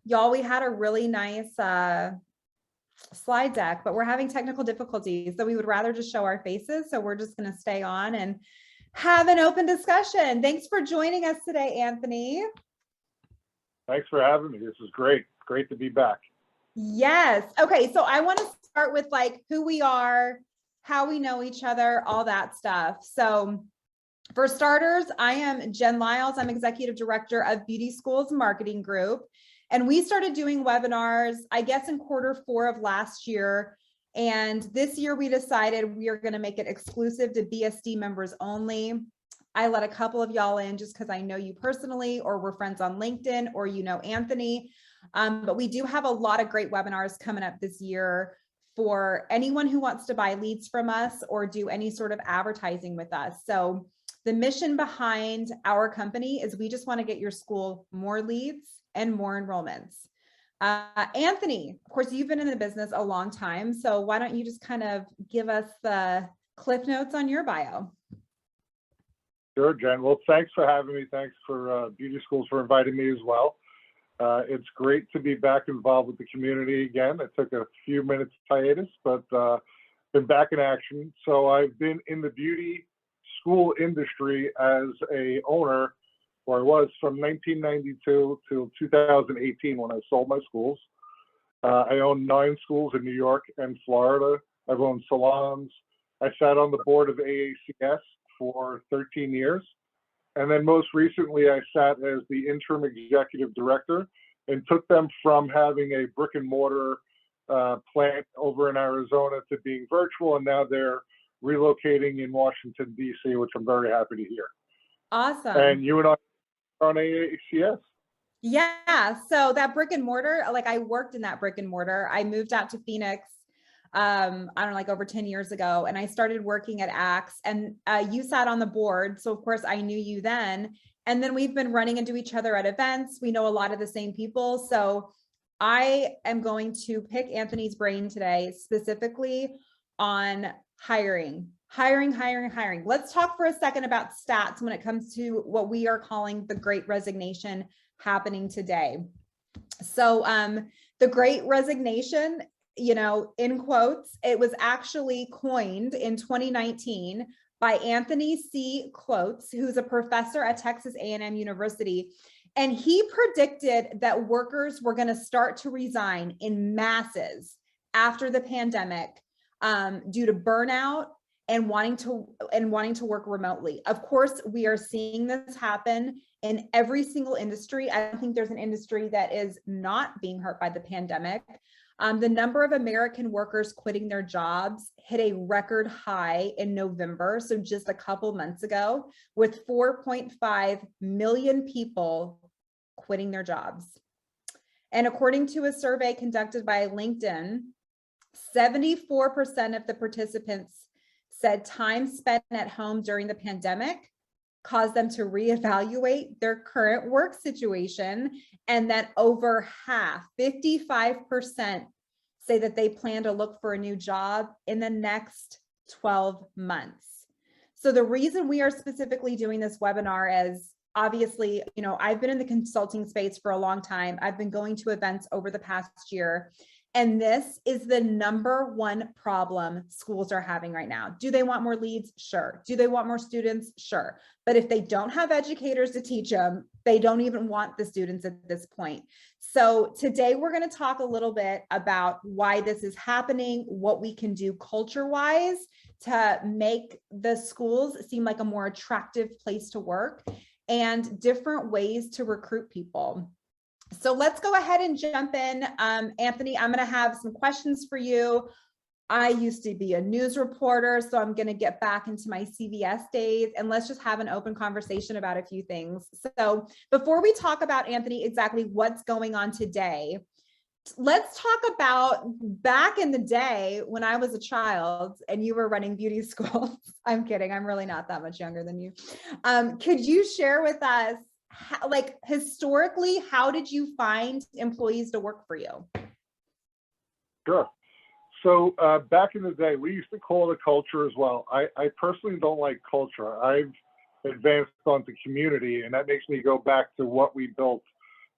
Y'all, we had a really nice slide deck, but we're having technical difficulties. So we would rather just show our faces. So we're just going to stay on and have an open discussion. Thanks for joining us today, Anthony. Thanks for having me. This is great. Great to be back. Yes. Okay. So I want to start with like who we are, how we know each other, all that stuff. So for starters, I am Jen Lyles. I'm Executive Director of Beauty Schools Marketing Group. And we started doing webinars, I guess, in Q4 of last year. And this year we decided we are going to make it exclusive to BSD members only. I let a couple of y'all in just because I know you personally, or we're friends on LinkedIn, or you know Anthony. But we do have a lot of great webinars coming up this year for anyone who wants to buy leads from us or do any sort of advertising with us. So the mission behind our company is we just want to get your school more leads and more enrollments. Anthony, of course, you've been in the business a long time. So why don't you just kind of give us the cliff notes on your bio? Sure, Jen. Well, thanks for having me. Thanks for Beauty Schools for inviting me as well. It's great to be back involved with the community again. It took a few minutes hiatus, but been back in action. So I've been in the beauty school industry as a owner, or I was from 1992 till 2018 when I sold my schools. I own 9 schools in New York and Florida. I've owned salons. I sat on the board of AACS for 13 years. And then most recently, I sat as the interim executive director and took them from having a brick and mortar plant over in Arizona to being virtual. And now they're relocating in Washington, D.C., which I'm very happy to hear. Awesome. And you and I are on AACS. Yeah. So that brick and mortar, like I worked in that brick and mortar. I moved out to Phoenix, I don't know, like over 10 years ago. And I started working at Axe, and you sat on the board. So of course I knew you then. And then we've been running into each other at events. We know a lot of the same people. So I am going to pick Anthony's brain today, specifically on hiring. Let's talk for a second about stats when it comes to what we are calling the Great Resignation happening today. So the Great Resignation, you know, in quotes, it was actually coined in 2019 by Anthony C. Klotz, who's a professor at Texas A&M University. And he predicted that workers were going to start to resign in masses after the pandemic due to burnout and wanting to work remotely. Of course, we are seeing this happen in every single industry. I don't think there's an industry that is not being hurt by the pandemic. The number of American workers quitting their jobs hit a record high in November, so just a couple months ago, with 4.5 million people quitting their jobs. And according to a survey conducted by LinkedIn, 74% of the participants said time spent at home during the pandemic caused them to reevaluate their current work situation, and that over half, 55%, say that they plan to look for a new job in the next 12 months. So the reason we are specifically doing this webinar is obviously, you know, I've been in the consulting space for a long time. I've been going to events over the past year. And this is the #1 problem schools are having right now. Do they want more leads? Sure. Do they want more students? Sure. But if they don't have educators to teach them, they don't even want the students at this point. So today we're going to talk a little bit about why this is happening, what we can do culture-wise to make the schools seem like a more attractive place to work, and different ways to recruit people. So let's go ahead and jump in. Anthony, I'm going to have some questions for you. I used to be a news reporter, so I'm going to get back into my CBS days, and let's just have an open conversation about a few things. So before we talk about, Anthony, exactly what's going on today, let's talk about back in the day when I was a child and you were running beauty schools. I'm kidding. I'm really not that much younger than you. Could you share with us, like historically, how did you find employees to work for you? Sure. So back in the day, we used to call it a culture as well. I personally don't like culture. I've advanced onto community, and that makes me go back to what we built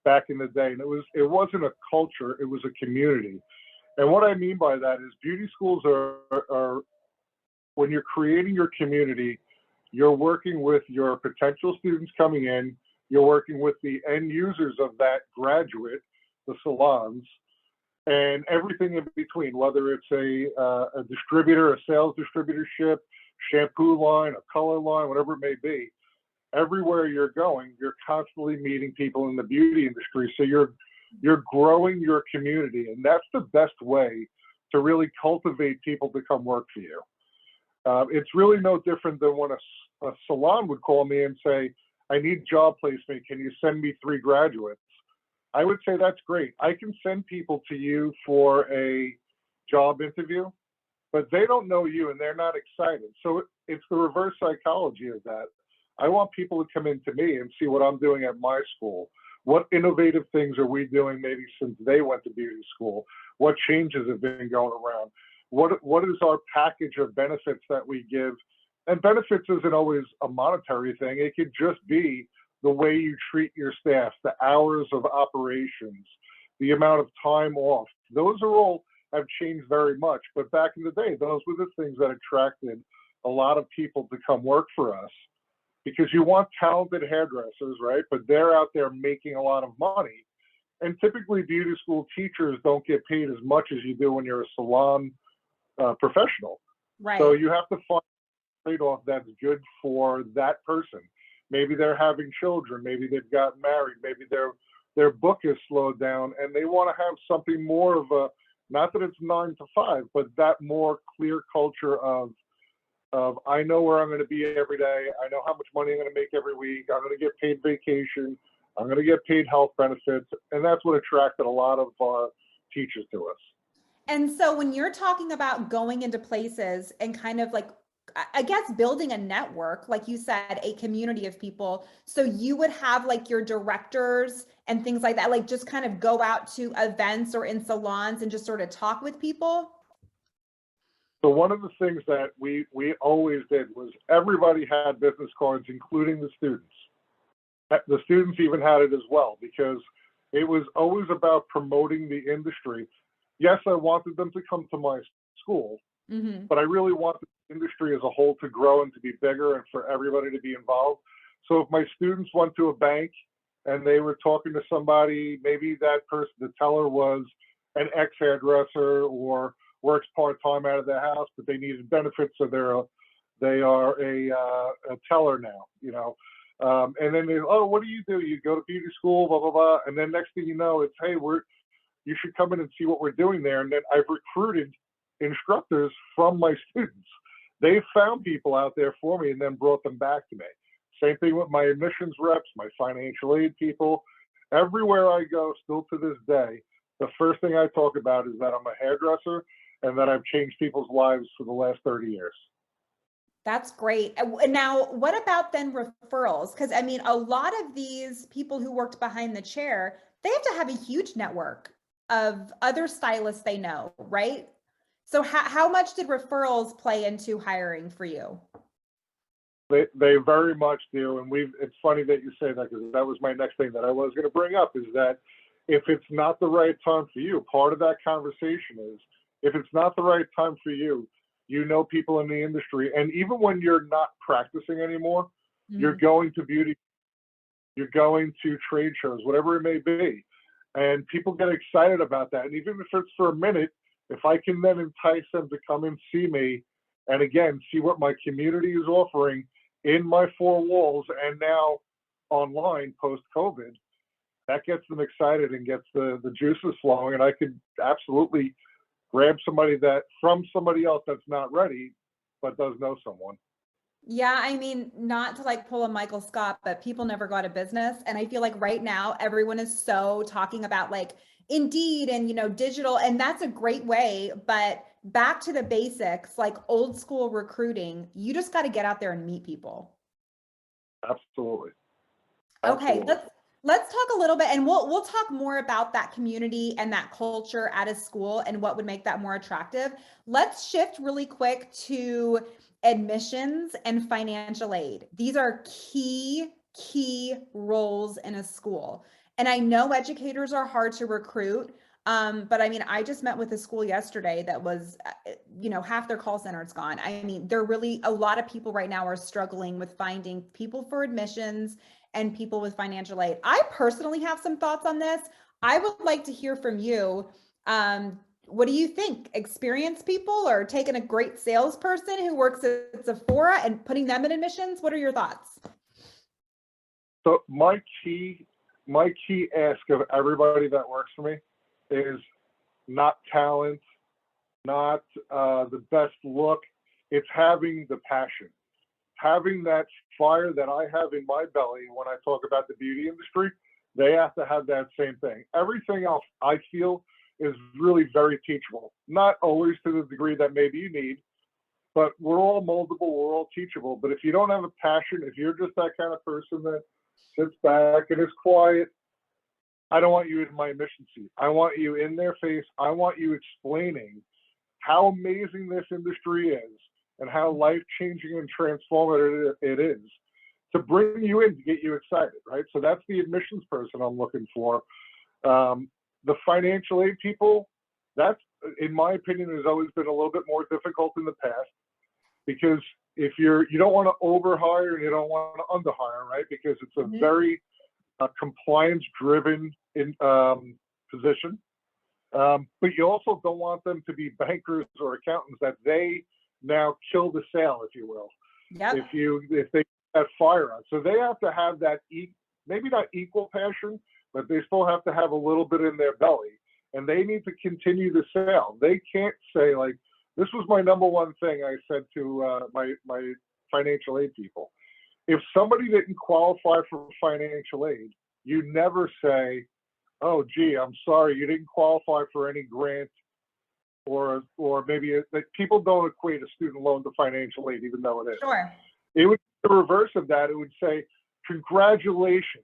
back in the day. And it wasn't a culture, it was a community. And what I mean by that is beauty schools are when you're creating your community, you're working with your potential students coming in, you're working with the end users of that graduate, the salons, and everything in between, whether it's a distributor, a sales distributorship, shampoo line, a color line, whatever it may be. Everywhere you're going, you're constantly meeting people in the beauty industry. So you're growing your community, and that's the best way to really cultivate people to come work for you. It's really no different than when a salon would call me and say, I need job placement. Can you send me 3 graduates? I would say that's great. I can send people to you for a job interview, but they don't know you and they're not excited. So it's the reverse psychology of that. I want people to come into me and see what I'm doing at my school. What innovative things are we doing maybe since they went to beauty school? What changes have been going around? What is our package of benefits that we give? And benefits isn't always a monetary thing. It could just be the way you treat your staff, the hours of operations, the amount of time off. Those are all have changed very much. But back in the day, those were the things that attracted a lot of people to come work for us, because you want talented hairdressers, right? But they're out there making a lot of money. And typically beauty school teachers don't get paid as much as you do when you're a salon professional. Right. So you have to find a trade-off that's good for that person. Maybe they're having children, maybe they've gotten married, maybe their book is slowed down and they want to have something more of a, not that it's 9 to 5, but that more clear culture of I know where I'm going to be every day. I know how much money I'm going to make every week. I'm going to get paid vacation. I'm going to get paid health benefits. And that's what attracted a lot of teachers to us. And so when you're talking about going into places and kind of like, I guess, building a network, like you said, a community of people. So you would have like your directors and things like that, like just kind of go out to events or in salons and just sort of talk with people. So one of the things that we always did was everybody had business cards, including the students. The students even had it as well, because it was always about promoting the industry. Yes, I wanted them to come to my school, but I really wanted the industry as a whole to grow and to be bigger and for everybody to be involved. So if my students went to a bank and they were talking to somebody, maybe that person, the teller, was an ex-hairdresser or works part-time out of their house, but they needed benefits, so they are a teller now, you know. And then they, oh, what do? You go to beauty school, blah, blah, blah. And then next thing you know, it's, hey, you should come in and see what we're doing there. And then I've recruited instructors from my students. They found people out there for me and then brought them back to me. Same thing with my admissions reps, my financial aid people. Everywhere I go, still to this day, the first thing I talk about is that I'm a hairdresser and that I've changed people's lives for the last 30 years. That's great. Now, what about then referrals? Because I mean, a lot of these people who worked behind the chair, they have to have a huge network of other stylists they know, right? So how much did referrals play into hiring for you? They very much do. And it's funny that you say that, because that was my next thing that I was going to bring up, is that if it's not the right time for you, part of that conversation is, if it's not the right time for you, you know people in the industry. And even when you're not practicing anymore, you're going to beauty, you're going to trade shows, whatever it may be. And people get excited about that. And even if it's for a minute, if I can then entice them to come and see me, and again, see what my community is offering in my 4 walls and now online post-COVID, that gets them excited and gets the juices flowing. And I could absolutely grab somebody from somebody else that's not ready, but does know someone. Yeah, I mean, not to like pull a Michael Scott, but people never go out of business. And I feel like right now, everyone is so talking about like Indeed and, digital, and that's a great way, but back to the basics, like old school recruiting, you just got to get out there and meet people. Absolutely. Okay, Absolutely. let's talk a little bit, and we'll talk more about that community and that culture at a school and what would make that more attractive. Let's shift really quick to admissions and financial aid. These are key roles in a school. And I know educators are hard to recruit. But I mean, I just met with a school yesterday that was, half their call center is gone. I mean, a lot of people right now are struggling with finding people for admissions and people with financial aid. I personally have some thoughts on this. I would like to hear from you. What do you think? Experienced people or taking a great salesperson who works at Sephora and putting them in admissions? What are your thoughts? So my key ask of everybody that works for me is not talent, not the best look. It's having the passion, having that fire that I have in my belly when I talk about the beauty industry. They have to have that same thing. Everything else I feel is really very teachable. Not always to the degree that maybe you need, but we're all moldable, we're all teachable. But if you don't have a passion, if you're just that kind of person that sits back and is quiet, I don't want you in my admission seat. I want you in their face. I want you explaining how amazing this industry is and how life-changing and transformative it is to bring you in, to get you excited, right? So that's the admissions person I'm looking for. The financial aid people, that's, in my opinion, has always been a little bit more difficult in the past, because if you don't want to overhire and you don't want to underhire, right? Because it's a very compliance-driven position. But you also don't want them to be bankers or accountants that they now kill the sale, if you will. Yep. If they have fire on. So they have to have that, maybe not equal passion, but they still have to have a little bit in their belly. And they need to continue the sale. They can't say, like, this was my number one thing I said to my financial aid people. If somebody didn't qualify for financial aid, you never say, oh, gee, I'm sorry, you didn't qualify for any grant, or maybe people don't equate a student loan to financial aid, even though it is. Sure. It would be the reverse of that. It would say, congratulations,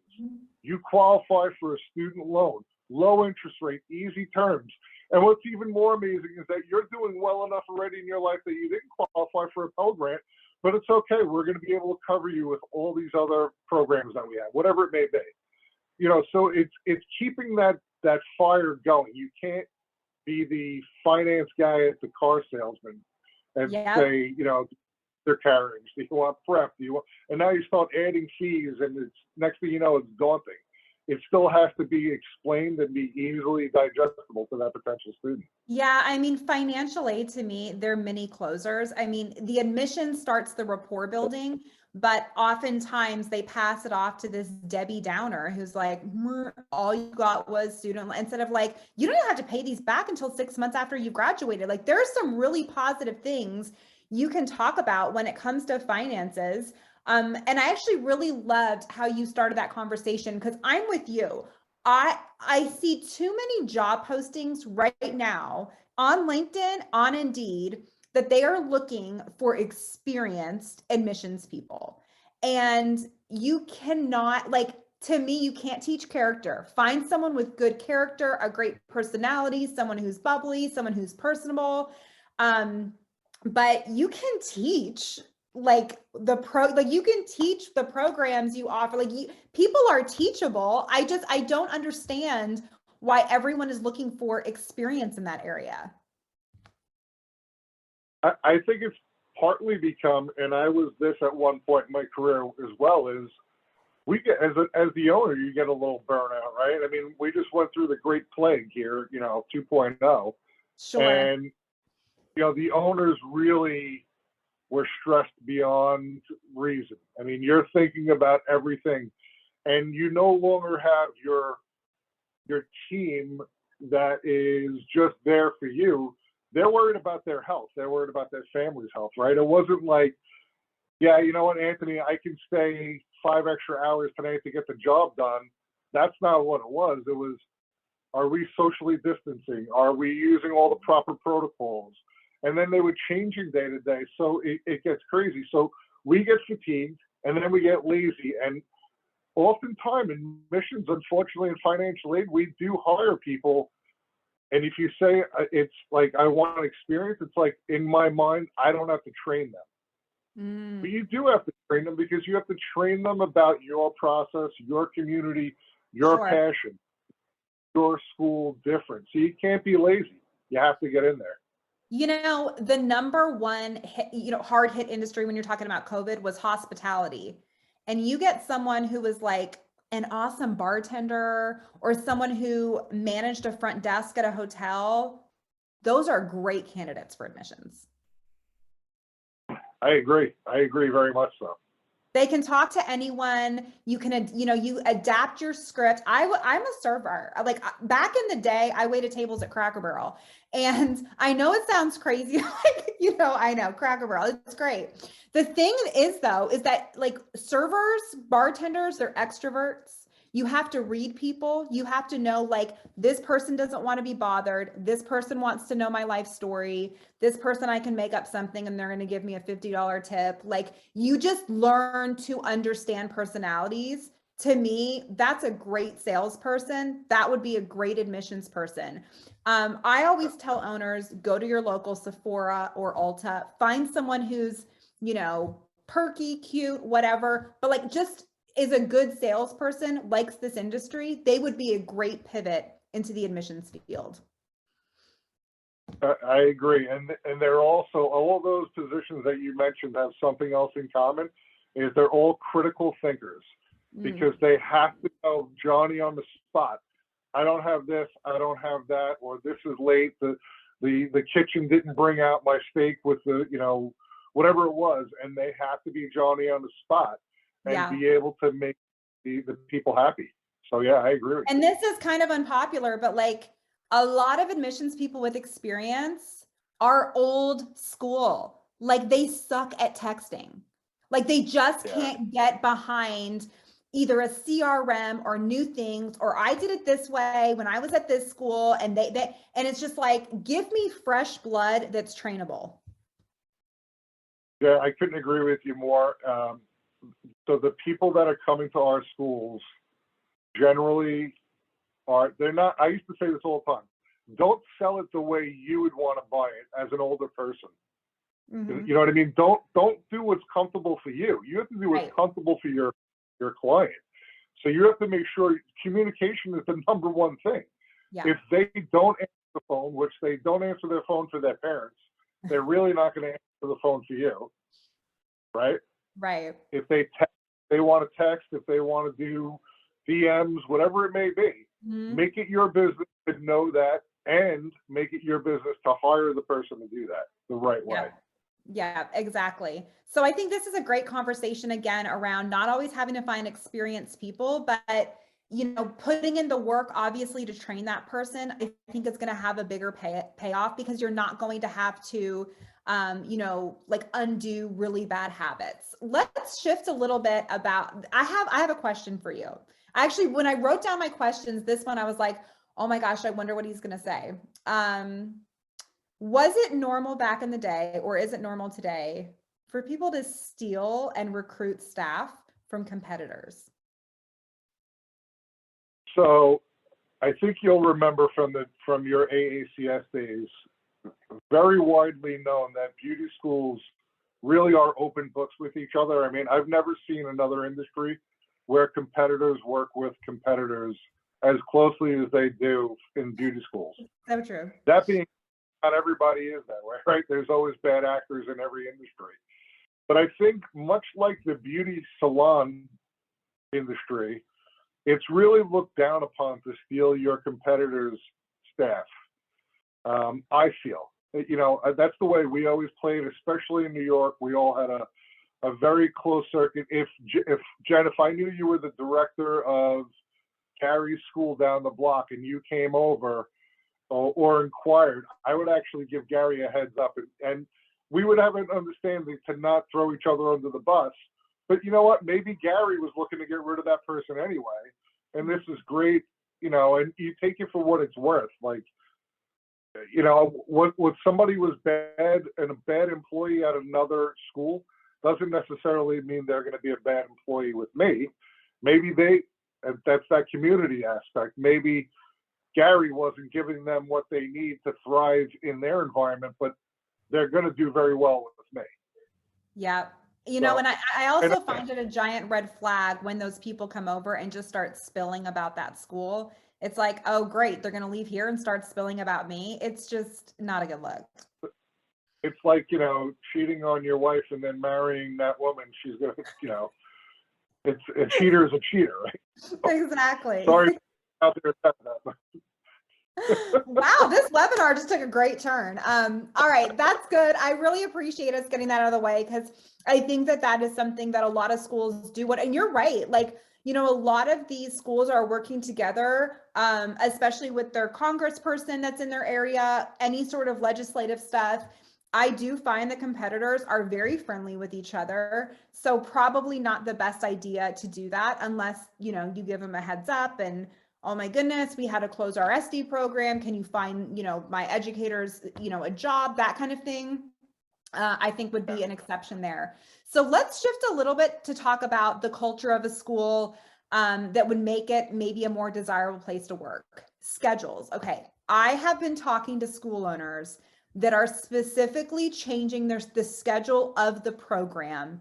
you qualify for a student loan, low interest rate, easy terms. And what's even more amazing is that you're doing well enough already in your life that you didn't qualify for a Pell Grant, but it's okay. We're going to be able to cover you with all these other programs that we have, whatever it may be. So it's keeping that fire going. You can't be the finance guy at the car salesman and say, they're carrying. Do you want prep? And now you start adding fees, and it's next thing you know, it's daunting. It still has to be explained and be easily digestible to that potential student. Yeah, I mean, financial aid to me, they're mini closers. I mean, the admission starts the rapport building, but oftentimes they pass it off to this Debbie Downer who's like, all you got was student loan, instead of like, you don't have to pay these back until 6 months after you graduated. Like, there are some really positive things you can talk about when it comes to finances. And I actually really loved how you started that conversation, because I'm with you. I see too many job postings right now on LinkedIn, on Indeed, that they are looking for experienced admissions people. And you cannot, like, to me, you can't teach character. Find someone with good character, a great personality, someone who's bubbly, someone who's personable. But you can teach you can teach the programs you offer. People are teachable. I don't understand why everyone is looking for experience in that area. I think it's partly become, and I was this at one point in my career as well, is we get, as the owner, you get a little burnout, right? I mean, we just went through the Great Plague here, 2.0. Sure. And, the owners really were stressed beyond reason. I mean, you're thinking about everything, and you no longer have your team that is just there for you. They're worried about their health. They're worried about their family's health, right? It wasn't like, yeah, you know what, Anthony, I can stay 5 extra hours tonight to get the job done. That's not what it was. It was, are we socially distancing? Are we using all the proper protocols? And then they were changing day to day. So it gets crazy. So we get fatigued, and then we get lazy. And oftentimes in missions, unfortunately, in financial aid, we do hire people. And if you say it's like, I want experience, it's like, in my mind, I don't have to train them. But you do have to train them, because you have to train them about your process, your community, your Sure. passion, your school different. So you can't be lazy. You have to get in there. You know, the number one hit, hard hit industry when you're talking about COVID was hospitality. And you get someone who was like an awesome bartender or someone who managed a front desk at a hotel. Those are great candidates for admissions. I agree. I agree very much so. They can talk to anyone. You can, you adapt your script. I'm a server. Like back in the day, I waited tables at Cracker Barrel. And I know it sounds crazy. Like, I know Cracker Barrel, it's great. The thing is though, is that like servers, bartenders, they're extroverts. You have to read people. You have to know like this person doesn't want to be bothered. This person wants to know my life story. This person, I can make up something and they're going to give me a $50 tip. Like you just learn to understand personalities. To me, that's a great salesperson. That would be a great admissions person. I always tell owners, go to your local Sephora or Ulta, find someone who's, perky, cute, whatever, but like just is a good salesperson, likes this industry, they would be a great pivot into the admissions field. I agree. And they're also, all those positions that you mentioned have something else in common, is they're all critical thinkers because they have to know Johnny on the spot. I don't have this, I don't have that, or this is late. The kitchen didn't bring out my steak with the, whatever it was. And they have to be Johnny on the spot and be able to make the people happy. So yeah, I agree with you. And this is kind of unpopular, but like a lot of admissions people with experience are old school. Like they suck at texting. Like they just can't get behind either a CRM or new things, or I did it this way when I was at this school, and and it's just like, give me fresh blood that's trainable. Yeah, I couldn't agree with you more. So the people that are coming to our schools generally they're not, I used to say this all the time, don't sell it the way you would want to buy it as an older person. Mm-hmm. You know what I mean? Don't do what's comfortable for you. You have to do what's comfortable for your client. So you have to make sure communication is the number one thing. Yeah. If they don't answer the phone, which they don't answer their phone for their parents, they're really not going to answer the phone for you, right? Right. If they want to text, if they want to do DMs, whatever it may be, make it your business to know that, and make it your business to hire the person to do that the right way. Yeah, exactly. So I think this is a great conversation again around not always having to find experienced people, but putting in the work, obviously, to train that person. I think it's going to have a bigger payoff because you're not going to have to, like undo really bad habits. Let's shift a little bit about, I have a question for you. Actually, when I wrote down my questions, this one, I was like, oh my gosh, I wonder what he's going to say. Was it normal back in the day, or is it normal today, for people to steal and recruit staff from competitors? So I think you'll remember from your AACS days, very widely known that beauty schools really are open books with each other. I mean, I've never seen another industry where competitors work with competitors as closely as they do in beauty schools. So true. That being, not everybody is that way, right? There's always bad actors in every industry. But I think much like the beauty salon industry, it's really looked down upon to steal your competitors' staff. I feel, that's the way we always played, especially in New York. We all had a very close circuit. If Jen, if I knew you were the director of Gary's school down the block and you came over or inquired, I would actually give Gary a heads up, and we would have an understanding to not throw each other under the bus. But you know what? Maybe Gary was looking to get rid of that person anyway, and this is great, and you take it for what it's worth. Like, what somebody was bad and a bad employee at another school doesn't necessarily mean they're going to be a bad employee with me. Maybe that's that community aspect. Maybe Gary wasn't giving them what they need to thrive in their environment, but they're going to do very well with me. Yeah. You know, So, and I and also find it a giant red flag when those people come over and just start spilling about that school. It's like, oh, great, they're going to leave here and start spilling about me. It's just not a good look. it's like, cheating on your wife and then marrying that woman. She's going to, it's a cheater is a cheater, right? Exactly. Sorry out there that, but Wow, this webinar just took a great turn. All right, that's good. I really appreciate us getting that out of the way because I think that that is something that a lot of schools do. And you're right. Like, a lot of these schools are working together, especially with their congressperson that's in their area, any sort of legislative stuff. I do find the competitors are very friendly with each other. So probably not the best idea to do that unless, you give them a heads up and, oh my goodness, we had to close our SD program. Can you find, my educators, a job, that kind of thing. I think would be an exception there. So let's shift a little bit to talk about the culture of a school that would make it maybe a more desirable place to work. Schedules. Okay. I have been talking to school owners that are specifically changing the schedule of the program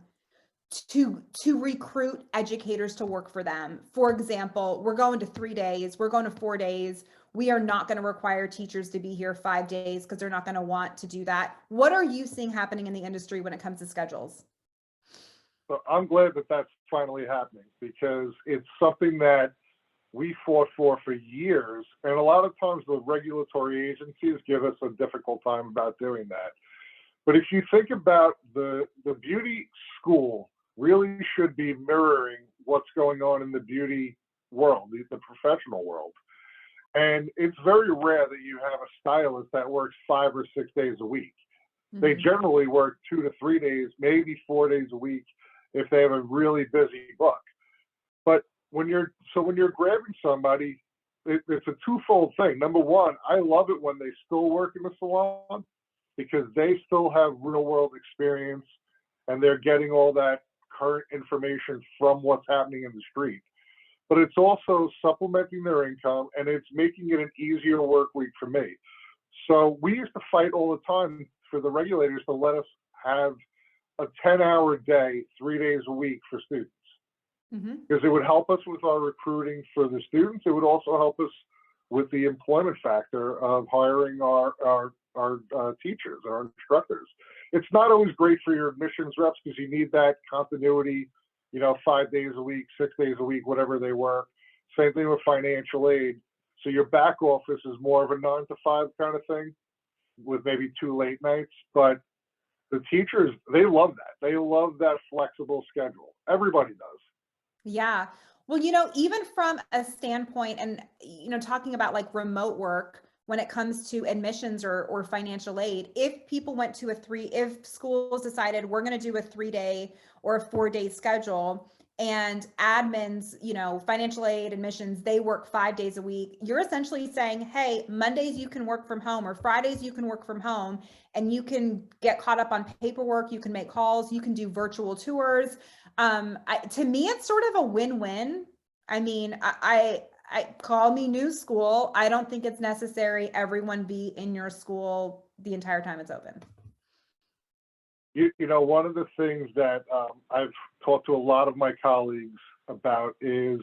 to recruit educators to work for them. For example, we're going to 3 days, we're going to 4 days. We are not going to require teachers to be here 5 days because they're not going to want to do that. What are you seeing happening in the industry when it comes to schedules? so I'm glad that that's finally happening because it's something that we fought for years. And a lot of times the regulatory agencies give us a difficult time about doing that. But if you think about the beauty school really should be mirroring what's going on in the beauty world, the professional world. And it's very rare that you have a stylist that works 5 or 6 days a week. They generally work 2 to 3 days, maybe 4 days a week if they have a really busy book. But when you're grabbing somebody, it's a twofold thing. Number one, I love it when they still work in the salon because they still have real world experience and they're getting all that current information from what's happening in the street. But it's also supplementing their income and it's making it an easier work week for me. So we used to fight all the time for the regulators to let us have a 10-hour day, 3 days a week for students. Because it would help us with our recruiting for the students. It would also help us with the employment factor of hiring our teachers, our instructors. It's not always great for your admissions reps because you need that continuity, 5 days a week, 6 days a week, whatever they work. Same thing with financial aid. So your back office is more of a 9 to 5 kind of thing with maybe 2 late nights. But the teachers, they love that. They love that flexible schedule. Everybody does. Yeah. Well, even from a standpoint and, talking about like remote work when it comes to admissions or financial aid, if people went to if schools decided we're going to do a 3-day or a 4-day schedule and admins, financial aid, admissions, they work 5 days a week, you're essentially saying, hey, Mondays you can work from home or Fridays you can work from home and you can get caught up on paperwork, you can make calls, you can do virtual tours. To me, it's sort of a win-win. I mean, I call me new school. I don't think it's necessary everyone be in your school the entire time it's open. One of the things that I've talked to a lot of my colleagues about is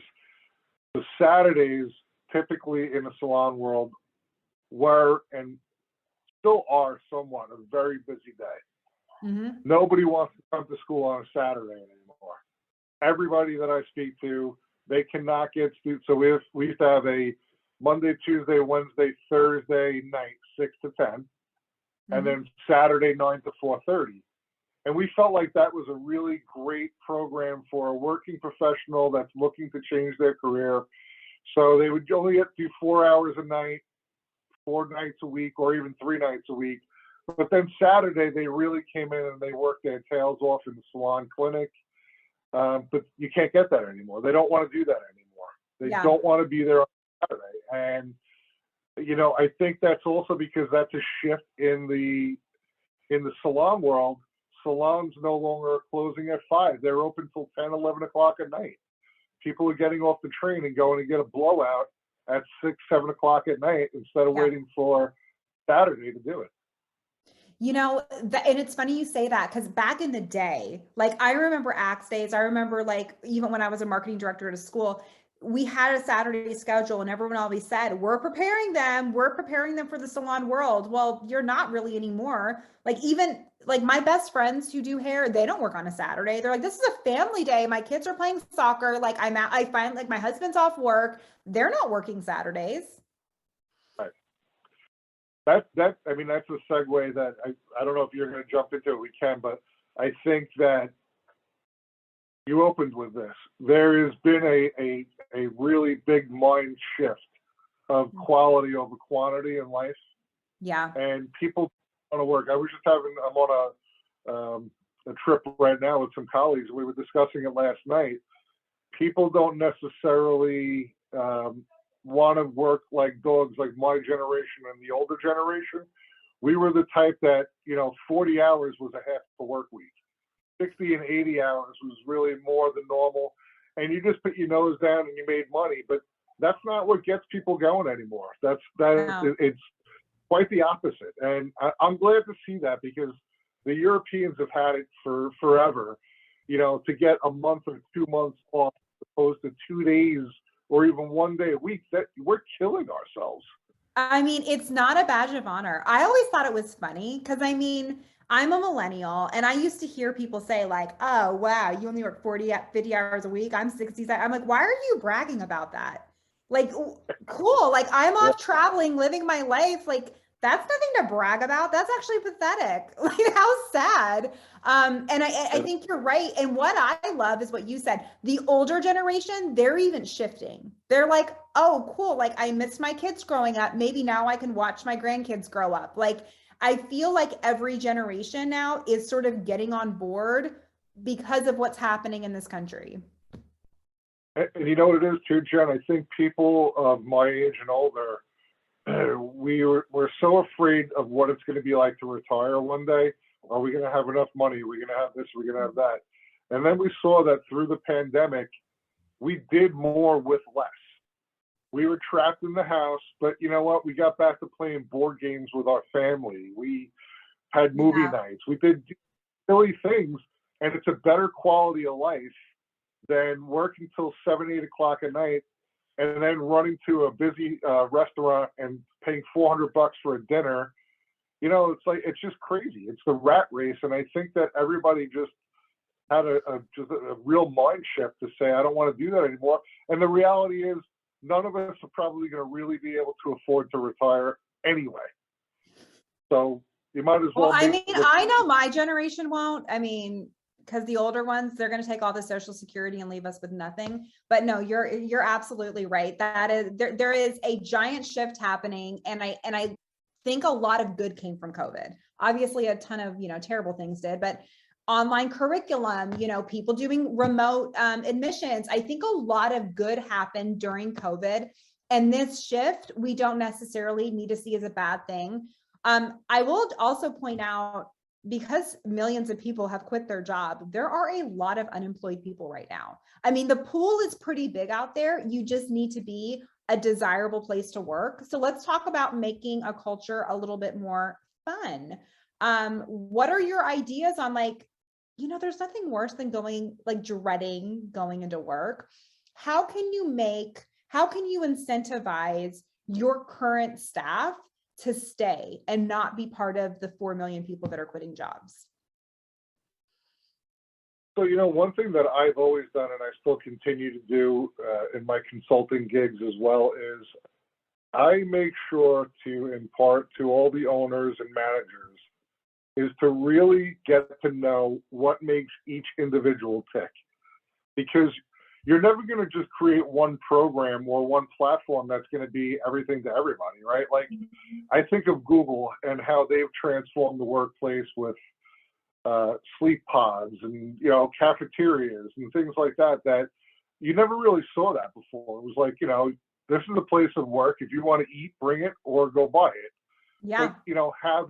the Saturdays, typically in the salon world, were and still are somewhat a very busy day. Nobody wants to come to school on a Saturday anymore. Everybody that I speak to, they cannot get students. So we used to have a Monday, Tuesday, Wednesday, Thursday night, 6 to 10, and then Saturday 9 to 4:30. And we felt like that was a really great program for a working professional that's looking to change their career. So they would only get to do 4 hours a night, 4 nights a week, or even 3 nights a week. But then Saturday, they really came in and they worked their tails off in the salon clinic. But you can't get that anymore. They don't want to do that anymore. They don't want to be there on Saturday. And, I think that's also because that's a shift in the salon world. Salons no longer are closing at 5. They're open till 10, 11 o'clock at night. People are getting off the train and going to get a blowout at 6, 7 o'clock at night instead of waiting for Saturday to do it. You know, and it's funny you say that because back in the day, like I remember Axe days. I remember like even when I was a marketing director at a school, we had a Saturday schedule and everyone always said, we're preparing them for the salon world. Well, you're not really anymore. Like even like my best friends who do hair, they don't work on a Saturday. They're like, this is a family day. My kids are playing soccer. Like I find like my husband's off work. They're not working Saturdays. Right. I mean, that's a segue that I don't know if you're going to jump into it. We can, but I think that you opened with this. There has been a really big mind shift of quality over quantity in life, Yeah. and people want to work. I'm on a trip right now with some colleagues. We were discussing it last night. People don't necessarily want to work like dogs, like my generation and the older generation. We were the type that, 40 hours was a half a work week. 60 and 80 hours was really more than normal. And you just put your nose down and you made money. But that's not what gets people going anymore. No. It's quite the opposite. And I'm glad to see that, because the Europeans have had it for forever, to get a month or 2 months off as opposed to 2 days or even 1 day a week. That we're killing ourselves. I mean, it's not a badge of honor. I always thought it was funny because I mean, I'm a millennial and I used to hear people say like, "Oh, wow, you only work 40 50 hours a week. I'm 60." I'm like, "Why are you bragging about that?" Like, cool. Like I'm Yeah. off traveling, living my life. Like that's nothing to brag about. That's actually pathetic. Like how sad. And I think you're right. And what I love is what you said. The older generation, they're even shifting. They're like, oh, cool. Like I missed my kids growing up. Maybe now I can watch my grandkids grow up. Like I feel like every generation now is sort of getting on board because of what's happening in this country. And you know what it is too, Jen? I think people of my age and older, we're so afraid of what it's going to be like to retire one day. Are we going to have enough money? Are we going to have this? Are we going to have that? And then we saw that through the pandemic, we did more with less. We were trapped in the house, but you know what? We got back to playing board games with our family. We had movie Yeah. nights. We did silly things, and it's a better quality of life than working till 7, 8 o'clock at night and then running to a busy restaurant and paying $400 for a dinner. It's like, it's just crazy. It's the rat race. And I think that everybody just had just a real mind shift to say, I don't want to do that anymore. And the reality is none of us are probably going to really be able to afford to retire anyway. So you might as well. Well, I mean, I know my generation won't. I mean, because the older ones, they're going to take all the Social Security and leave us with nothing. But no, you're absolutely right. That is there is a giant shift happening, and I think a lot of good came from COVID. Obviously, a ton of terrible things did, but online curriculum, people doing remote admissions. I think a lot of good happened during COVID, and this shift we don't necessarily need to see as a bad thing. I will also point out, because millions of people have quit their job, there are a lot of unemployed people right now. I mean, the pool is pretty big out there. You just need to be a desirable place to work. So let's talk about making a culture a little bit more fun. What are your ideas on there's nothing worse than dreading going into work. How can you incentivize your current staff to stay and not be part of the 4 million people that are quitting jobs? So, one thing that I've always done, and I still continue to do in my consulting gigs as well, is I make sure to impart to all the owners and managers is to really get to know what makes each individual tick. Because you're never going to just create one program or one platform that's going to be everything to everybody, right? Like, I think of Google and how they've transformed the workplace with sleep pods and, cafeterias and things like that, that you never really saw that before. It was like, this is a place of work. If you want to eat, bring it or go buy it. Yeah. But, have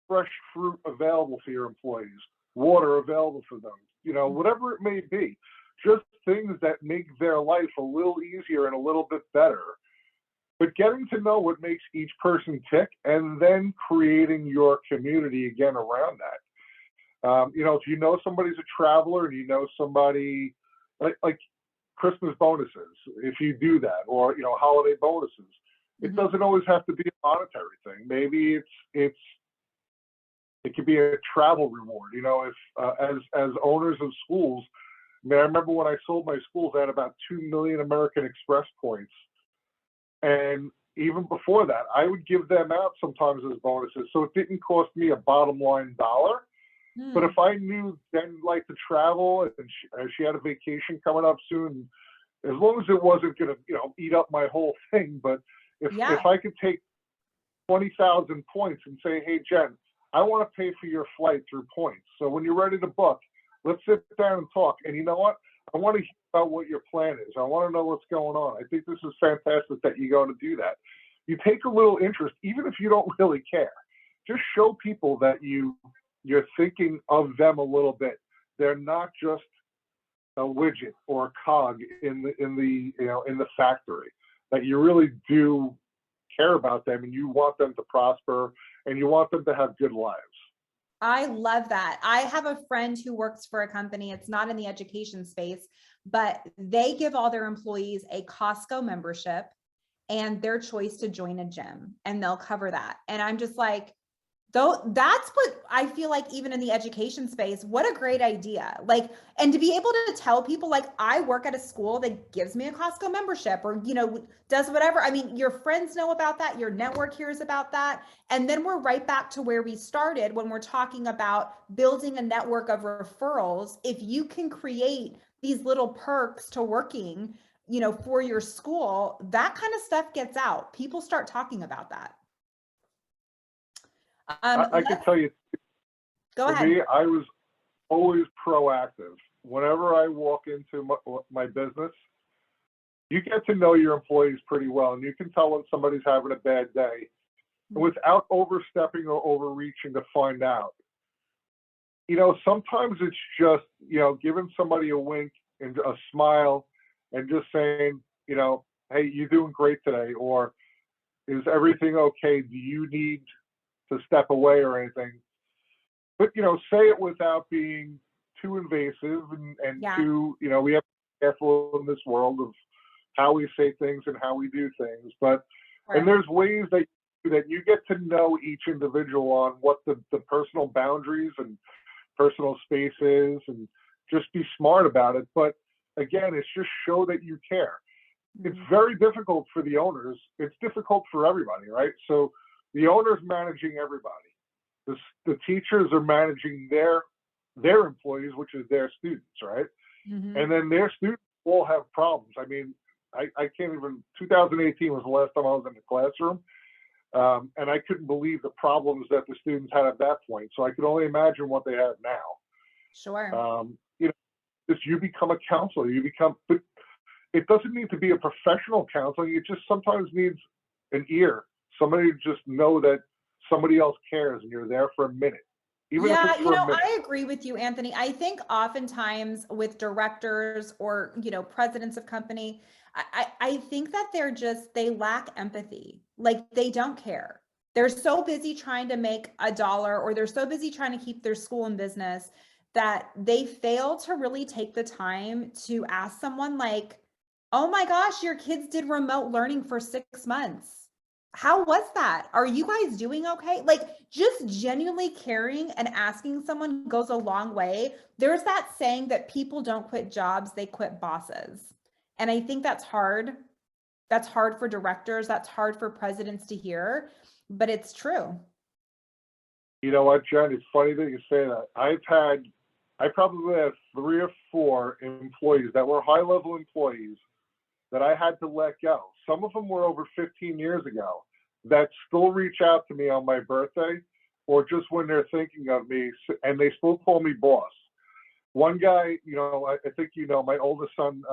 fresh fruit available for your employees, water available for them, whatever it may be. Just things that make their life a little easier and a little bit better. but getting to know what makes each person tick and then creating your community again around that. If you know somebody's a traveler and you know somebody like Christmas bonuses, if you do that, or, holiday bonuses, it doesn't always have to be a monetary thing. Maybe it could be a travel reward. If as owners of schools, I remember when I sold my schools, I had about 2 million American Express points. And even before that, I would give them out sometimes as bonuses. So it didn't cost me a bottom line dollar. But if I knew Jen liked to travel and she had a vacation coming up soon, as long as it wasn't going to, eat up my whole thing. But if I could take 20,000 points and say, hey, Jen, I want to pay for your flight through points. So when you're ready to book, let's sit down and talk. And you know what? I want to hear about what your plan is. I want to know what's going on. I think this is fantastic that you're going to do that. You take a little interest, even if you don't really care. Just show people that you're thinking of them a little bit. They're not just a widget or a cog in the factory. That you really do care about them and you want them to prosper and you want them to have good lives. I love that. I have a friend who works for a company. It's not in the education space, but they give all their employees a Costco membership and their choice to join a gym, and they'll cover that. And I'm just like, though, that's what I feel like, even in the education space, what a great idea. Like, and to be able to tell people, like, I work at a school that gives me a Costco membership or, does whatever. I mean, your friends know about that. Your network hears about that. And then we're right back to where we started when we're talking about building a network of referrals. If you can create these little perks to working, for your school, that kind of stuff gets out. People start talking about that. I can tell you, Go ahead. for me, I was always proactive. Whenever I walk into my business, you get to know your employees pretty well, and you can tell when somebody's having a bad day without overstepping or overreaching to find out. Sometimes it's just, giving somebody a wink and a smile and just saying, hey, you're doing great today, or is everything okay? Do you need to step away or anything? But, say it without being too invasive and too, we have to be careful in this world of how we say things and how we do things. But, and there's ways that you get to know each individual on what the personal boundaries and personal space is, and just be smart about it. But again, it's just show that you care. It's very difficult for the owners. It's difficult for everybody, right? So the owner's managing everybody. The teachers are managing their employees, which is their students, right? And then their students all have problems. I mean, I can't even, 2018 was the last time I was in the classroom. And I couldn't believe the problems that the students had at that point. So I could only imagine what they have now. Sure. If you become a counselor, but it doesn't need to be a professional counseling. It just sometimes needs an ear, somebody to just know that somebody else cares and you're there for a minute. Even if it's for a minute. I agree with you, Anthony. I think oftentimes with directors or, presidents of company, I think that they lack empathy. Like, they don't care. They're so busy trying to make a dollar, or they're so busy trying to keep their school in business, that they fail to really take the time to ask someone like, oh my gosh, your kids did remote learning for 6 months. How was that? Are you guys doing okay? Like, just genuinely caring and asking someone goes a long way. There's that saying that people don't quit jobs, they quit bosses. And I think that's hard. That's hard for directors. That's hard for presidents to hear, but it's true. You know what, Jen? It's funny that you say that. I probably have 3 or 4 employees that were high-level employees that I had to let go. Some of them were over 15 years ago that still reach out to me on my birthday or just when they're thinking of me, and they still call me boss. One guy, I think my oldest son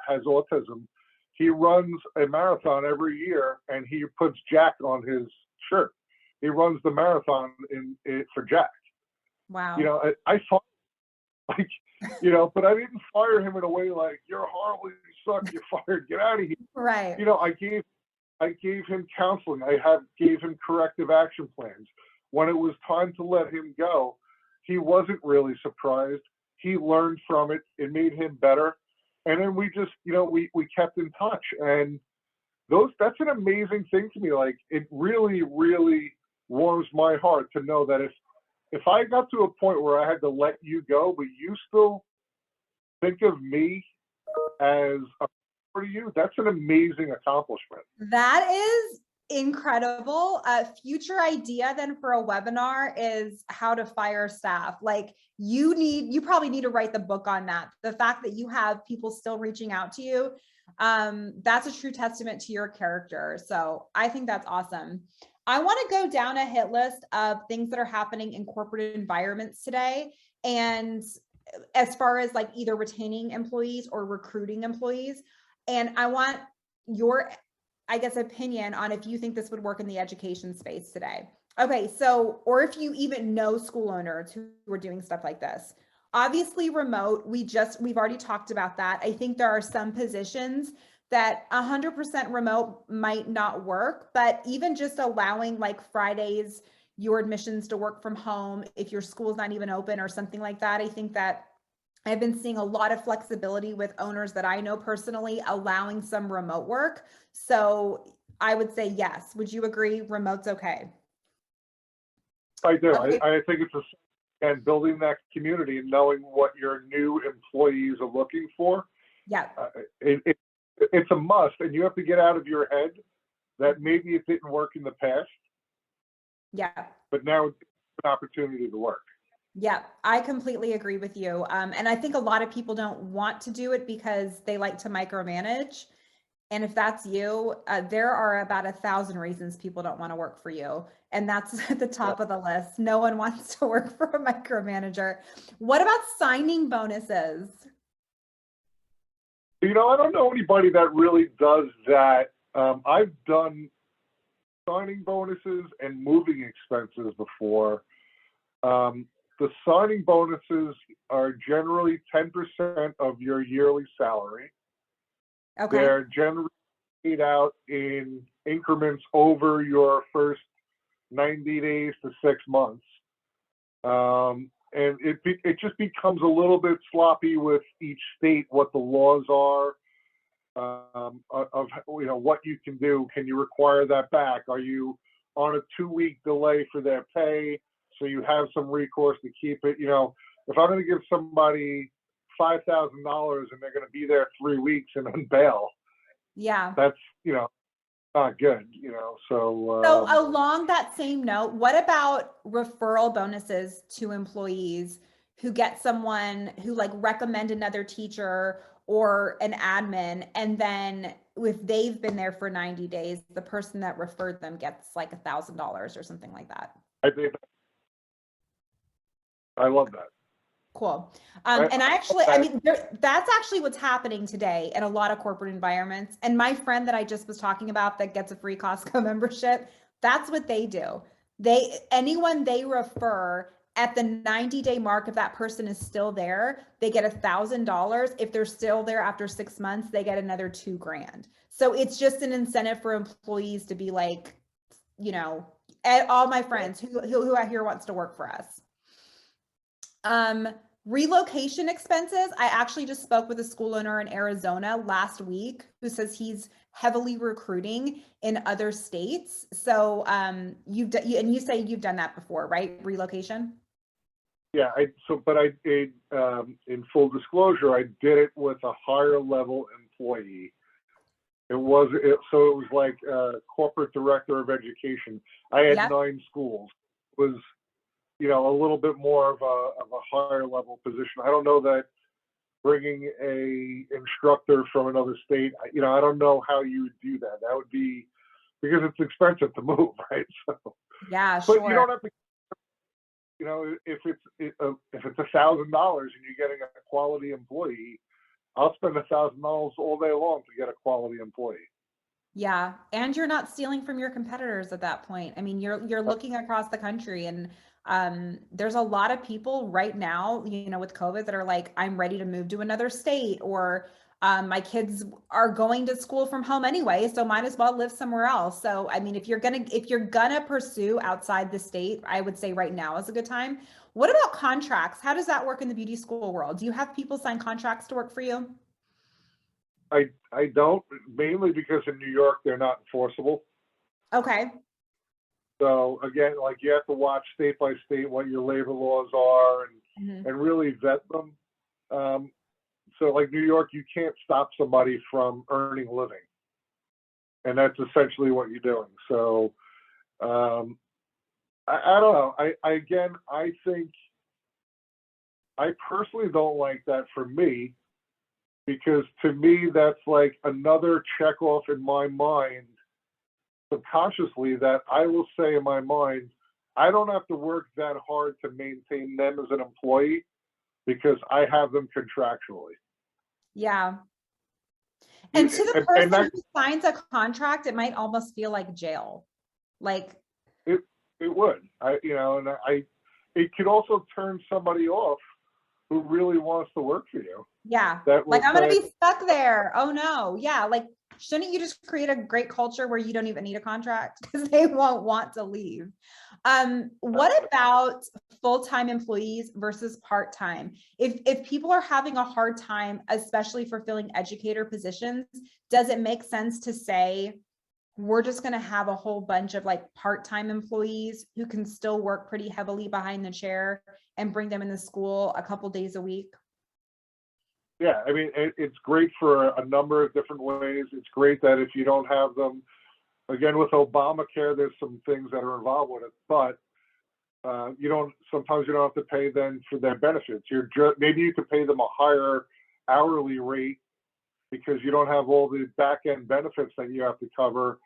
has autism. He runs a marathon every year, and he puts Jack on his shirt. He runs the marathon for Jack. Wow. I thought, but I didn't fire him in a way like, you're horrible, you suck, you're fired, get out of here. Right. I I gave him counseling. Gave him corrective action plans. When it was time to let him go, he wasn't really surprised. He learned from it. It made him better. And then we just, we kept in touch. And that's an amazing thing to me. Like, it really, really warms my heart to know that if I got to a point where I had to let you go, but you still think of me as a for you, that's an amazing accomplishment. That is incredible. A future idea then for a webinar is how to fire staff. Like, you probably need to write the book on that. The fact that you have people still reaching out to you, that's a true testament to your character. So I think that's awesome. I want to go down a hit list of things that are happening in corporate environments today. And as far as like either retaining employees or recruiting employees. And I want your, I guess, opinion on if you think this would work in the education space today. Okay, so, or if you even know school owners who are doing stuff like this. Obviously remote, we've already talked about that. I think there are some positions that 100% remote might not work, but even just allowing like Fridays, your admissions to work from home, if your school's not even open or something like that, I think that I've been seeing a lot of flexibility with owners that I know personally allowing some remote work. So I would say yes. Would you agree remote's okay? I do. Okay. I think and building that community and knowing what your new employees are looking for. Yeah. It's a must, and you have to get out of your head that maybe it didn't work in the past. Yeah. But now it's an opportunity to work. Yeah, I completely agree with you. And I think a lot of people don't want to do it because they like to micromanage. And if that's you, there are about 1,000 reasons people don't want to work for you. And that's at the top of the list. No one wants to work for a micromanager. What about signing bonuses? I don't know anybody that really does that. I've done signing bonuses and moving expenses before. The signing bonuses are generally 10% of your yearly salary. Okay. They're generally paid out in increments over your first 90 days to 6 months. And it just becomes a little bit sloppy with each state, what the laws are, of what you can do. Can you require that back? Are you on a 2-week delay for their pay? So you have some recourse to keep it. If I'm going to give somebody $5,000 and they're going to be there 3 weeks and then bail, yeah, that's not good. So along that same note, what about referral bonuses to employees who get someone who like recommend another teacher or an admin, and then if they've been there for 90 days, the person that referred them gets like $1,000 or something like that? I love that. Cool. And that's actually what's happening today in a lot of corporate environments. And my friend that I just was talking about that gets a free Costco membership, that's what they do. Anyone they refer at the 90-day mark, if that person is still there, they get $1,000. If they're still there after 6 months, they get another $2,000. So it's just an incentive for employees to be like, all my friends who out here wants to work for us. Relocation expenses. I actually just spoke with a school owner in Arizona last week who says he's heavily recruiting in other states. So you say you've done that before, right? Relocation? Yeah. But I did, in full disclosure, I did it with a higher level employee. It was like corporate director of education. I had 9 schools. It was a little bit more of a higher level position. I don't know that bringing a instructor from another state, I don't know how you would do that. That would be because it's expensive to move, right? So yeah, but sure. you don't have to. If it's $1,000 and you're getting a quality employee, I'll spend $1,000 all day long to get a quality employee. Yeah, and you're not stealing from your competitors at that point. I mean, you're looking across the country, and there's a lot of people right now, with COVID that are like, I'm ready to move to another state, or My kids are going to school from home anyway, so might as well live somewhere else. So, I mean, if you're gonna pursue outside the state, I would say right now is a good time. What about contracts? How does that work in the beauty school world? Do you have people sign contracts to work for you? I don't, mainly because in New York, they're not enforceable. Okay. So again, like you have to watch state by state what your labor laws are Mhm. and really vet them. So like New York, you can't stop somebody from earning a living. And that's essentially what you're doing. So I don't know. I think I personally don't like that for me, because to me, that's like another check off in my mind subconsciously that I will say in my mind, I don't have to work that hard to maintain them as an employee because I have them contractually. Yeah. And to the And person that who signs a contract, it might almost feel like jail. Like, it would, it could also turn somebody off who really wants to work for you. yeah, That like will I'm gonna say, be stuck there. Oh no. Yeah, like shouldn't you just create a great culture where you don't even need a contract because they won't want to leave? What about full-time employees versus part-time? If people are having a hard time, especially for filling educator positions, does it make sense to say we're just going to have a whole bunch of like part-time employees who can still work pretty heavily behind the chair and bring them in the school a couple days a week? yeah, I mean, it's great for a number of different ways. It's great that if you don't have them, again, with Obamacare, there's some things that are involved with it, but sometimes you don't have to pay them for their benefits. Maybe you could pay them a higher hourly rate because you don't have all the back end benefits that you have to cover.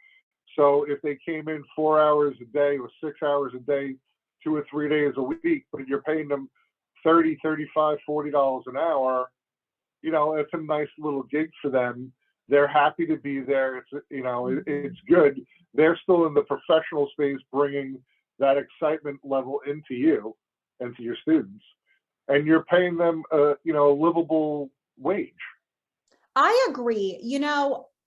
So if they came in 4 hours a day or 6 hours a day, 2 or 3 days a week, but you're paying them 30, 35, $40 an hour, it's a nice little gig for them. They're happy to be there. It's good. They're still in the professional space, bringing that excitement level into you and to your students, and you're paying them a livable wage. I agree.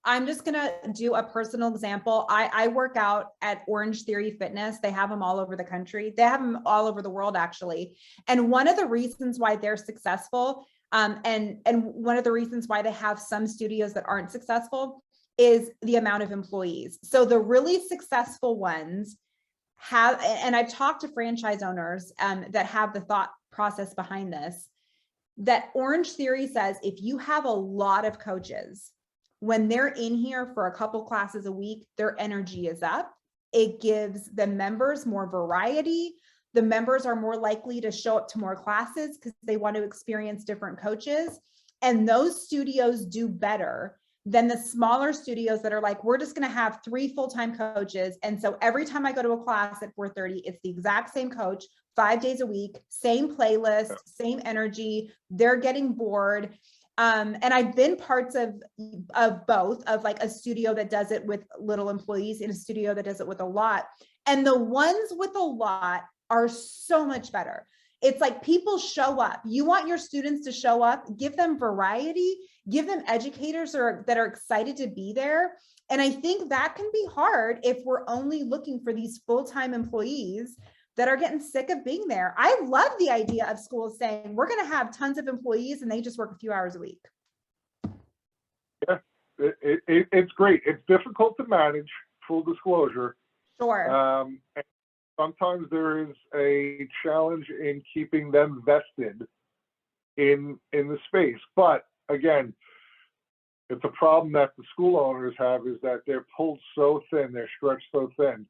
I'm just going to do a personal example. I work out at Orange Theory Fitness. They have them all over the country. They have them all over the world, actually. And one of the reasons why they're successful, and one of the reasons why they have some studios that aren't successful, is the amount of employees. So the really successful ones have, and I've talked to franchise owners that have the thought process behind this, that Orange Theory says if you have a lot of coaches, when they're in here for a couple classes a week, their energy is up. It gives the members more variety. The members are more likely to show up to more classes because they want to experience different coaches. And those studios do better than the smaller studios that are like, we're just going to have 3 full-time coaches. And so every time I go to a class at 4:30, it's the exact same coach, 5 days a week, same playlist, same energy. They're getting bored. And I've been parts of both, of like a studio that does it with little employees and a studio that does it with a lot. And the ones with a lot are so much better. It's like people show up. You want your students to show up, give them variety, give them educators that are excited to be there. And I think that can be hard if we're only looking for these full-time employees that are getting sick of being there. I love the idea of schools saying, we're going to have tons of employees and they just work a few hours a week. Yeah, it's great. It's difficult to manage, full disclosure. Sure. And sometimes there is a challenge in keeping them vested in the space. But again, it's a problem that the school owners have, is that they're pulled so thin, they're stretched so thin.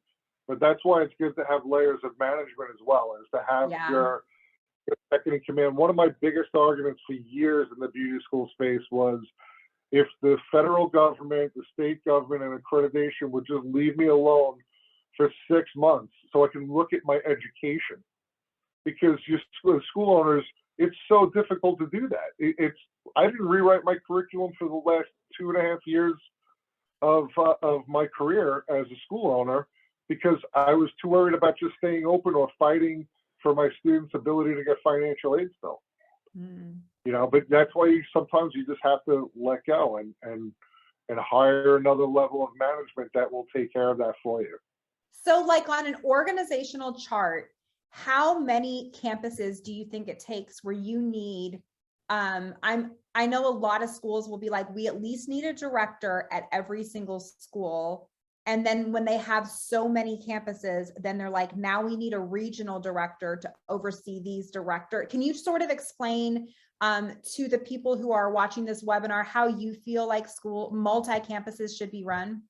But that's why it's good to have layers of management as well, is to have your second in command. One of my biggest arguments for years in the beauty school space was, if the federal government, the state government, and accreditation would just leave me alone for 6 months so I can look at my education. Because school owners, it's so difficult to do that. I didn't rewrite my curriculum for the last 2.5 years of my career as a school owner, because I was too worried about just staying open or fighting for my students' ability to get financial aid still. But that's why sometimes you just have to let go and hire another level of management that will take care of that for you. So like on an organizational chart, how many campuses do you think it takes where you need, I know a lot of schools will be like, we at least need a director at every single school. And then when they have so many campuses, then they're like, now we need a regional director to oversee these director. Can you sort of explain to the people who are watching this webinar, how you feel like school multi-campuses should be run?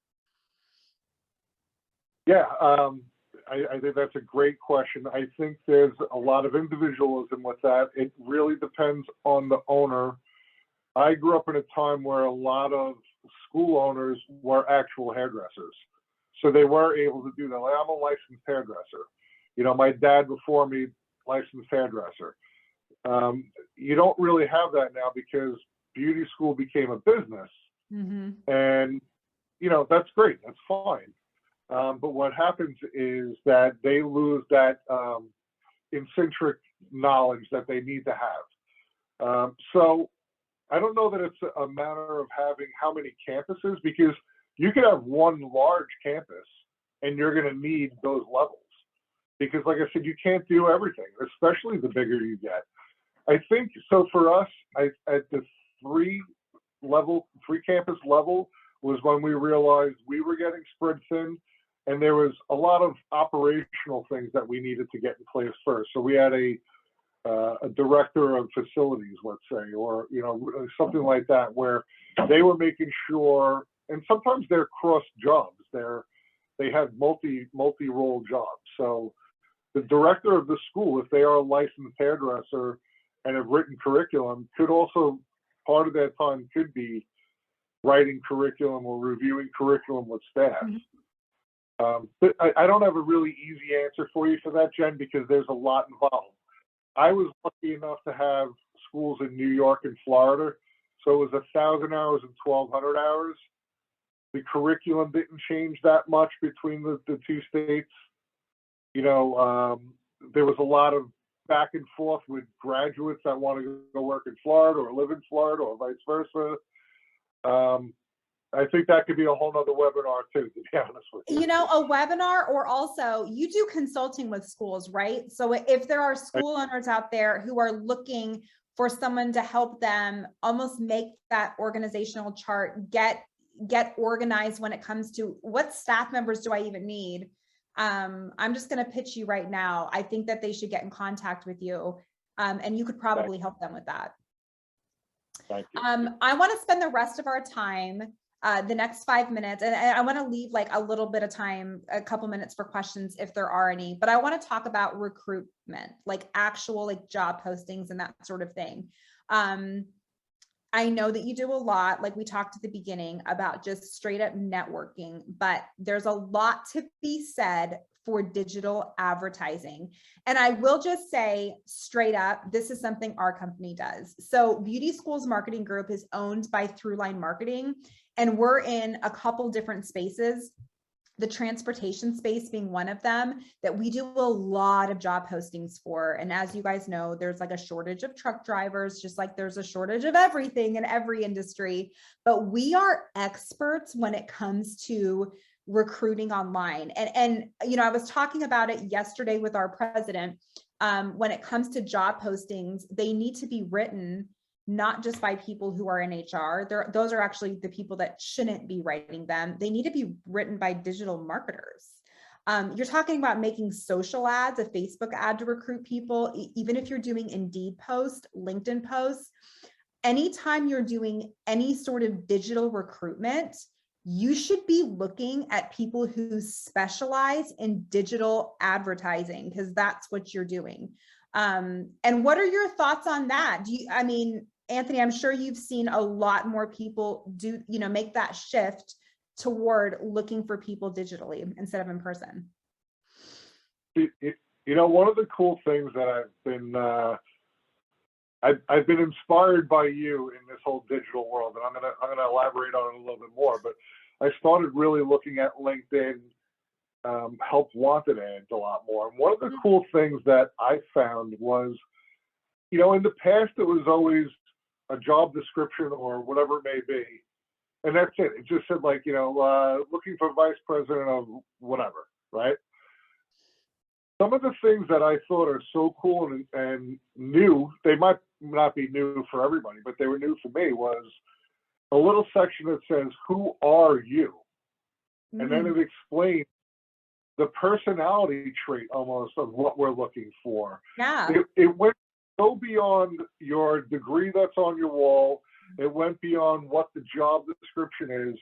Yeah, I think that's a great question. I think there's a lot of individualism with that. It really depends on the owner. I grew up in a time where a lot of school owners were actual hairdressers. So they were able to do that. Like, I'm a licensed hairdresser. My dad before me, licensed hairdresser. You don't really have that now because beauty school became a business. Mm-hmm. And, that's great. That's fine. But what happens is that they lose that intrinsic knowledge that they need to have. So I don't know that it's a matter of having how many campuses, because you could have one large campus and you're going to need those levels. Because like I said, you can't do everything, especially the bigger you get. I think, so for us, at the three campus level was when we realized we were getting spread thin. And there was a lot of operational things that we needed to get in place first. So we had a director of facilities, let's say, or something like that, where they were making sure. And sometimes they're cross jobs. They have multi-role jobs. So the director of the school, if they are a licensed hairdresser and have written curriculum, could also, part of that time could be writing curriculum or reviewing curriculum with staff. Mm-hmm. But I don't have a really easy answer for you for that, Jen, because there's a lot involved. I was lucky enough to have schools in New York and Florida, so it was 1,000 hours and 1,200 hours. The curriculum didn't change that much between the two states. There was a lot of back and forth with graduates that want to go work in Florida or live in Florida or vice versa. I think that could be a whole nother webinar too, to be honest with you. A webinar, or also you do consulting with schools, right? So if there are school owners out there who are looking for someone to help them almost make that organizational chart, get organized when it comes to what staff members do I even need? I'm just going to pitch you right now. I think that they should get in contact with you, and you could probably help them with that. Thank you. I want to spend the rest of our time, the next 5 minutes, and I want to leave like a little bit of time, a couple minutes for questions if there are any, but I want to talk about recruitment, like actual like job postings and that sort of thing. I know that you do a lot, like we talked at the beginning about just straight up networking, but there's a lot to be said for digital advertising. And I will just say straight up, this is something our company does. So Beauty Schools Marketing Group is owned by Throughline Marketing, and we're in a couple different spaces, the transportation space being one of them, that we do a lot of job postings for. And as you guys know, there's like a shortage of truck drivers, just like there's a shortage of everything in every industry. But we are experts when it comes to recruiting online. And I was talking about it yesterday with our president. When it comes to job postings, they need to be written not just by people who are in HR. Those are actually the people that shouldn't be writing them. They need to be written by digital marketers. You're talking about making social ads, a Facebook ad to recruit people, even if you're doing Indeed posts, LinkedIn posts. Anytime you're doing any sort of digital recruitment, you should be looking at people who specialize in digital advertising, because that's what you're doing. And what are your thoughts on that? Anthony, I'm sure you've seen a lot more people make that shift toward looking for people digitally instead of in person. One of the cool things that I've been inspired by you in this whole digital world, and I'm gonna elaborate on it a little bit more. But I started really looking at LinkedIn help wanted ads a lot more. And one of the cool things that I found was, in the past, it was always a job description or whatever it may be. And that's it. It just said like, looking for vice president of whatever, right? Some of the things that I thought are so cool and new, they might not be new for everybody, but they were new for me, was a little section that says, who are you? And then it explains the personality trait almost of what we're looking for. Yeah. It went so beyond your degree that's on your wall. It went beyond what the job description is.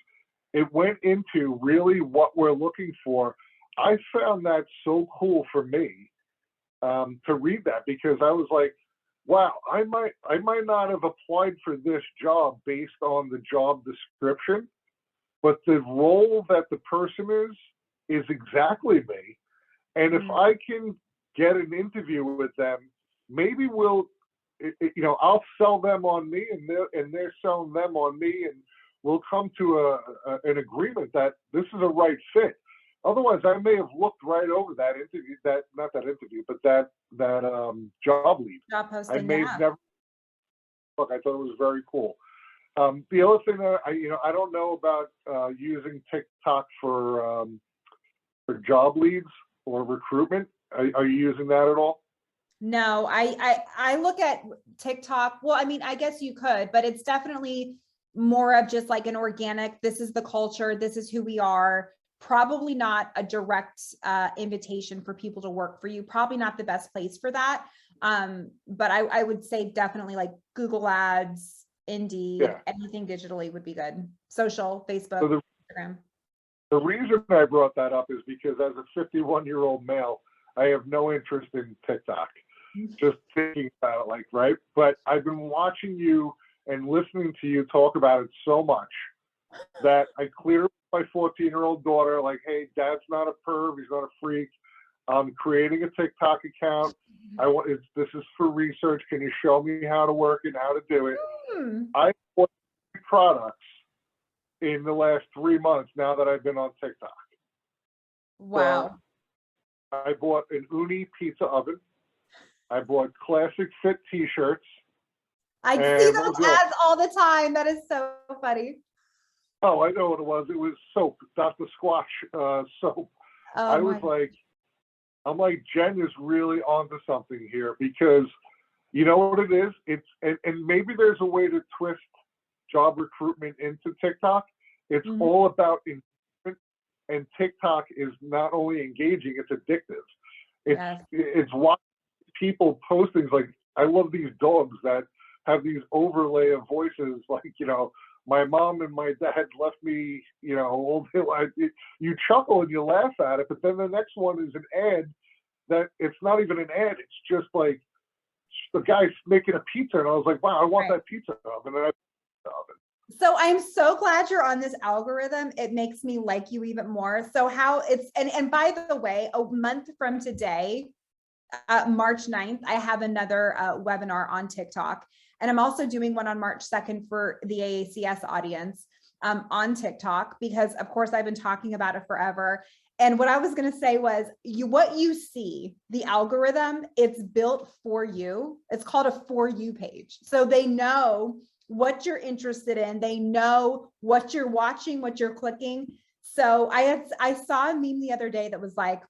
It went into really what we're looking for. I found that so cool for me to read that, because I was like, wow, I might not have applied for this job based on the job description, but the role that the person is exactly me. And if I can get an interview with them, maybe I'll sell them on me, and they're selling them on me, and we'll come to an agreement that this is a right fit. Otherwise, I may have looked right over that interview, that job lead. Job posting, I may have never. Look, I thought it was very cool. The other thing that I don't know about using TikTok for job leads or recruitment. Are you using that at all? No, I look at TikTok. Well, I mean, I guess you could, but it's definitely more of just like an organic, this is the culture, this is who we are. Probably not a direct invitation for people to work for you. Probably not the best place for that. But I would say definitely like Google Ads, Indeed, anything digitally would be good. Social, Facebook, Instagram. The reason I brought that up is because as a 51-year-old male, I have no interest in TikTok. Just thinking about it, right? But I've been watching you and listening to you talk about it so much that I cleared my 14-year-old daughter, like, hey, dad's not a perv, he's not a freak. I'm creating a TikTok account. This is for research. Can you show me how to work and how to do it? I bought products in the last 3 months now that I've been on TikTok. Wow. So I bought an Uni pizza oven. I bought Classic Fit t-shirts. I see those ads all the time. That is so funny. Oh, I know what it was. It was soap, Dr. Squatch soap. I'm like, Jen is really onto something here, because you know what it is? And maybe there's a way to twist job recruitment into TikTok. It's all about engagement, and TikTok is not only engaging, it's addictive. It's watching people post things like, I love these dogs that have these overlay of voices, like, my mom and my dad left me, old. You chuckle and you laugh at it, but then the next one is an ad that it's not even an ad. It's just like the guy's making a pizza, and I was like, wow, I want that pizza oven. And So I'm so glad you're on this algorithm. It makes me like you even more. So how it's, and by the way, a month from today, March 9th, I have another webinar on TikTok. And I'm also doing one on March 2nd for the AACS audience on TikTok, because of course I've been talking about it forever. And what I was going to say was, what you see, the algorithm, it's built for you. It's called a For You page. So they know what you're interested in. They know what you're watching, what you're clicking. So I saw a meme the other day that was like,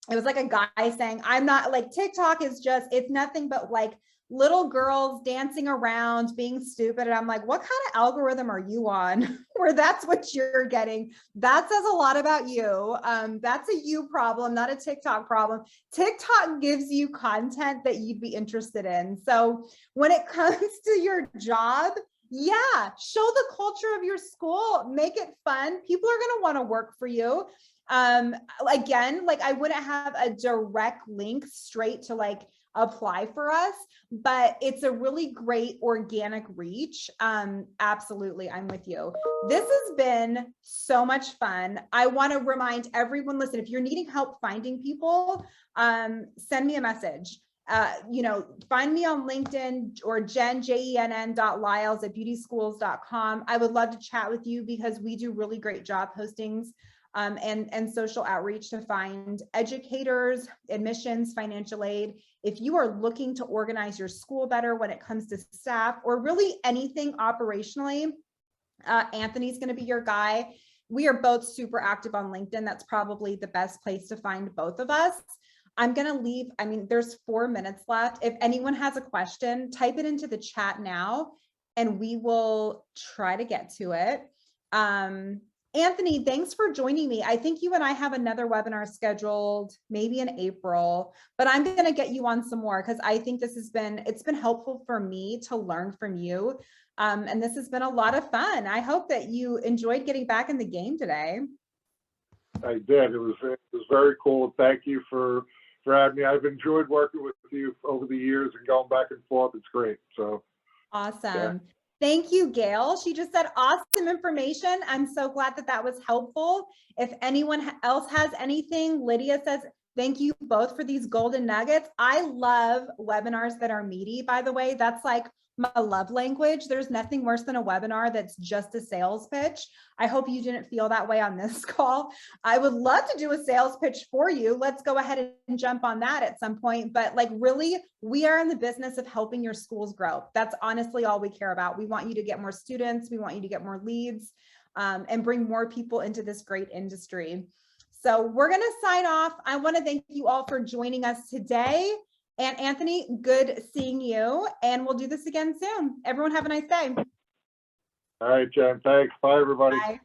it was like a guy saying, I'm not like, TikTok is just, it's nothing but like little girls dancing around, being stupid. And I'm like, what kind of algorithm are you on where that's what you're getting? That says a lot about you. That's a you problem, not a TikTok problem. TikTok gives you content that you'd be interested in. So when it comes to your job, show the culture of your school, make it fun. People are going to want to work for you. Again, like I wouldn't have a direct link straight to like apply for us, but it's a really great organic reach. Absolutely. I'm with you. This has been so much fun. I want to remind everyone, listen, if you're needing help finding people, send me a message. Find me on LinkedIn or jenn.lyles@beautyschools.com. I would love to chat with you, because we do really great job postings and social outreach to find educators, admissions, financial aid. If you are looking to organize your school better when it comes to staff or really anything operationally, Anthony's going to be your guy. We are both super active on LinkedIn. That's probably the best place to find both of us. I'm going to leave. I mean, there's 4 minutes left. If anyone has a question, type it into the chat now and we will try to get to it. Anthony, thanks for joining me. I think you and I have another webinar scheduled maybe in April, but I'm going to get you on some more because I think it's been helpful for me to learn from you. And this has been a lot of fun. I hope that you enjoyed getting back in the game today. I did. It was very cool. Thank you for having me. I've enjoyed working with you over the years and going back and forth. It's great. So awesome. Yeah. Thank you, Gail. She just said awesome information. I'm so glad that that was helpful. If anyone else has anything, Lydia says, thank you both for these golden nuggets. I love webinars that are meaty, by the way. That's like my love language. There's nothing worse than a webinar that's just a sales pitch. I hope you didn't feel that way on this call. I would love to do a sales pitch for you. Let's go ahead and jump on that at some point. But like really, we are in the business of helping your schools grow. That's honestly all we care about. We want you to get more students. We want you to get more leads and bring more people into this great industry. So we're going to sign off. I want to thank you all for joining us today. And Anthony, good seeing you. And we'll do this again soon. Everyone have a nice day. All right, Jen. Thanks. Bye, everybody. Bye.